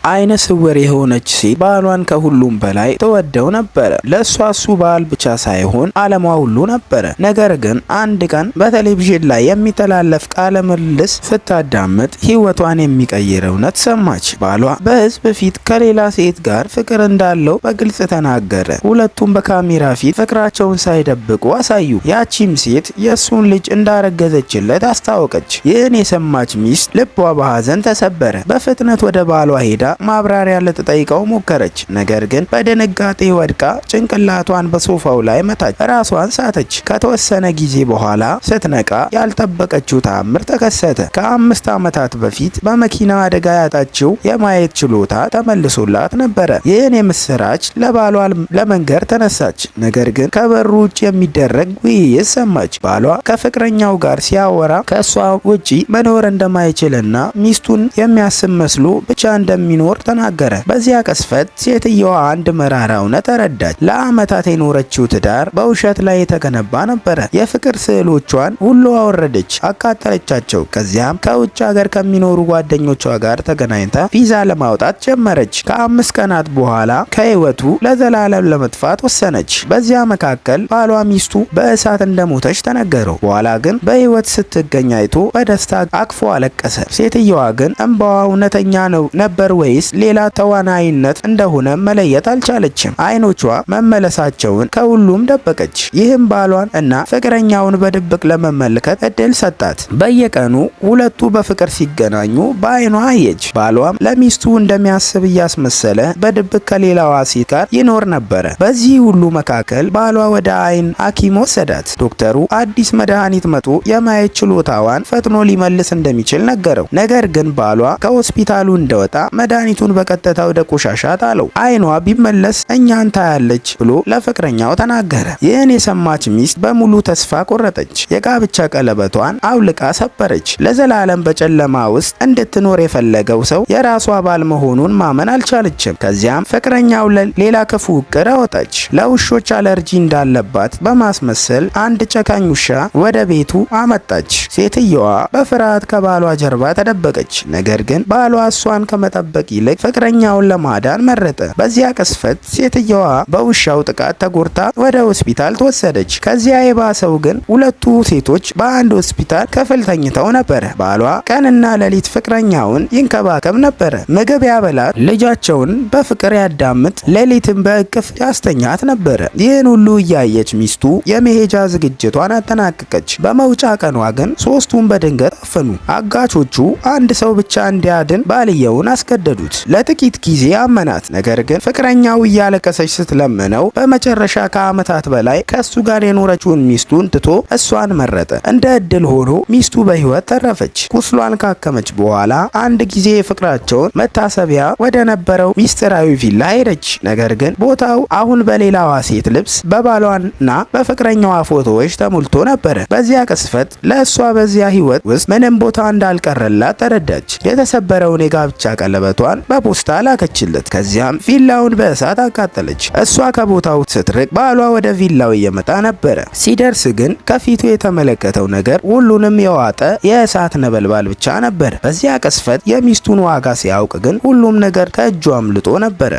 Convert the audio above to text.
አይነ ስውር የሆነች ሴት ባሏን ከሁሉም በላይ ተወደው ነበር። ለሷ እሱ ባል ብቻ ሳይሆን ዓለሟ ሁሉ ነበር። ነገር ግን አንድ ቀን በቴሌቪዥን ላይ የሚተላለፍ ቃለ ምልልስ ስታዳምጥ ህይወቷን የሚቀይር እውነት ሰማች። ባሏ በህዝብ ፊት ከሌላ ሴት ጋር ፍቅር እንዳለው በግልጽ ተናገረ። ሁለቱም በካሜራ ፊት ፍቅራቸውን ሳይደብቁ አሳዩ። ያቺም ሴት የእሱን ልጅ እንዳረገዘችለት አስታወቀች። ይህን የሰማች ሚስት ልቧ በሐዘን ተሰበረ። በፍጥነት ወደ ባሏ ሄዳ ማብራሪያ ልትጠይቀው ሞከረች። ነገር ግን በድንጋጤ ወድቃ ጭንቅላቷን በሶፋው ላይ መታች። ራሷን ሳተች። ከተወሰነ ጊዜ በኋላ ስትነቃ ያልጠበቀችው ተአምር ተከሰተ። ከ5 ዓመታት በፊት በመኪና አደጋ ያጣችው የማየት ችሎታ ተመልሶላት ነበረ። ይህን የምስራች ለባሏ ለመንገር ተነሳች። ነገር ግን ከበሩ ውጭ የሚደረግ ውይይት ሰማች። ባሏ ከፍቅረኛው ጋር ሲያወራ ከእሷ ውጪ መኖር እንደማይችልና ሚስቱን የሚያስብ መስሎ ብቻ እንደሚኖር ተናገረ። በዚያ ቅስፈት ሴትየዋ አንድ መራራ እውነት ተረዳች። ለዓመታት የኖረችው ትዳር በውሸት ላይ የተገነባ ነበረ። የፍቅር ስዕሎቿን ሁሉ አወረደች፣ አቃጠለቻቸው። ከዚያም ከውጭ ሀገር ከሚኖሩ ጓደኞቿ ጋር ተገናኝታ ቪዛ ለማውጣት ጀመረች። ከ5 ቀናት በኋላ ከህይወቱ ለዘላለም ለመጥፋት ወሰነች። በዚያ መካከል ባሏ ሚስቱ በእሳት እንደሞተች ተነገረው። በኋላ ግን በህይወት ስትገኝ አይቶ በደስታ አቅፎ አለቀሰ። ሴትየዋ ግን እንባዋ እውነተኛ ነበር ወይስ ሌላ ተዋናይነት እንደሆነ መለየት አልቻለችም። አይኖቿ መመለሳቸውን ከሁሉም ደበቀች። ይህም ባሏን እና ፍቅረኛውን በድብቅ ለመመልከት እድል ሰጣት። በየቀኑ ሁለቱ በፍቅር ሲገናኙ በአይኗ አየች። ባሏም ለሚስቱ እንደሚያስብ እያስመሰለ በድብቅ ከሌላዋ ሴት ጋር ይኖር ነበረ። በዚህ ሁሉ መካከል ባሏ ወደ አይን ሐኪም ወሰዳት። ዶክተሩ አዲስ መድኃኒት መቶ የማየት ችሎታዋን ፈጥኖ ሊመልስ እንደሚችል ነገረው። ነገር ግን ባሏ ከሆስፒታሉ እንደወጣ መድኃኒቱን በቀጥታ ወደ ቆሻሻ ጣለው። አይኗ ቢመለስ እኛን ታያለች ብሎ ለፍቅረኛው ተናገረ። ይህን የሰማች ሚስት በሙሉ ተስፋ ቆረጠች። የጋብቻ ቀለበቷን አውልቃ ሰበረች። ለዘላለም በጨለማ ውስጥ እንድትኖር የፈለገው ሰው የራሷ ባል መሆኑን ማመን አልቻለችም። ከዚያም ፍቅረኛው ሌላ ክፉ እቅድ አወጣች። ለውሾች አለርጂ እንዳለባት በማስመሰል አንድ ጨካኝ ውሻ ወደ ቤቱ አመጣች። ሴትየዋ በፍርሃት ከባሏ ጀርባ ተደበቀች። ነገር ግን ባሏ እሷን ከመጠበቅ ይልቅ ፍቅረኛውን ለማዳን መረጠ። በዚያ ቅስፈት ሴትየዋ በውሻው ጥቃት ተጎድታ ወደ ሆስፒታል ተወሰደች። ከዚያ የባሰው ግን ሁለቱ ሴቶች በአንድ ሆስፒታል ክፍል ተኝተው ነበረ። ባሏ ቀንና ሌሊት ፍቅረኛውን ይንከባከብ ነበረ። ምግብ ያበላት፣ ልጃቸውን በፍቅር ያዳምጥ፣ ሌሊትም በእቅፍ ያስተኛት ነበረ። ይህን ሁሉ እያየች ሚስቱ የመሄጃ ዝግጅቷን አጠናቀቀች። በመውጫ ቀኗ ግን ሶስቱም በድንገት አፈኑ። አጋቾቹ አንድ ሰው ብቻ እንዲያድን ባልየውን አስገደዱት። ለጥቂት ጊዜ አመናት። ነገር ግን ፍቅረኛው እያለቀሰች ስትለምነው በመጨረሻ ከዓመታት በላይ ከሱ ጋር የኖረችውን ሚስቱን ትቶ እሷን መረጠ። እንደ እድል ሆኖ ሚስቱ በህይወት ተረፈች። ቁስሏን ካከመች በኋላ አንድ ጊዜ የፍቅራቸውን መታሰቢያ ወደ ነበረው ሚስጥራዊ ቪላ ሄደች። ነገር ግን ቦታው አሁን በሌላዋ ሴት ልብስ፣ በባሏና በፍቅረኛዋ ፎቶዎች ተሞልቶ ነበረ። በዚያ ቅስፈት ለእሷ በዚያ ህይወት ውስጥ ምንም ቦታ እንዳልቀረላት ተረዳች። የተሰበረውን የጋብቻ ቀለበቷን በፖስታ ላከችለት። ከዚያም ቪላውን በእሳት አቃጠለች። እሷ ከቦታው ስትርቅ ባሏ ወደ ቪላው እየመጣ ነበረ። ሲደርስ ግን ከፊቱ የተመለከተው ነገር ሁሉንም የዋጠ የእሳት ነበልባል ብቻ ነበር። በዚያ ቅስፈት የሚስቱን ዋጋ ሲያውቅ ግን ሁሉም ነገር ከእጁ አምልጦ ነበረ።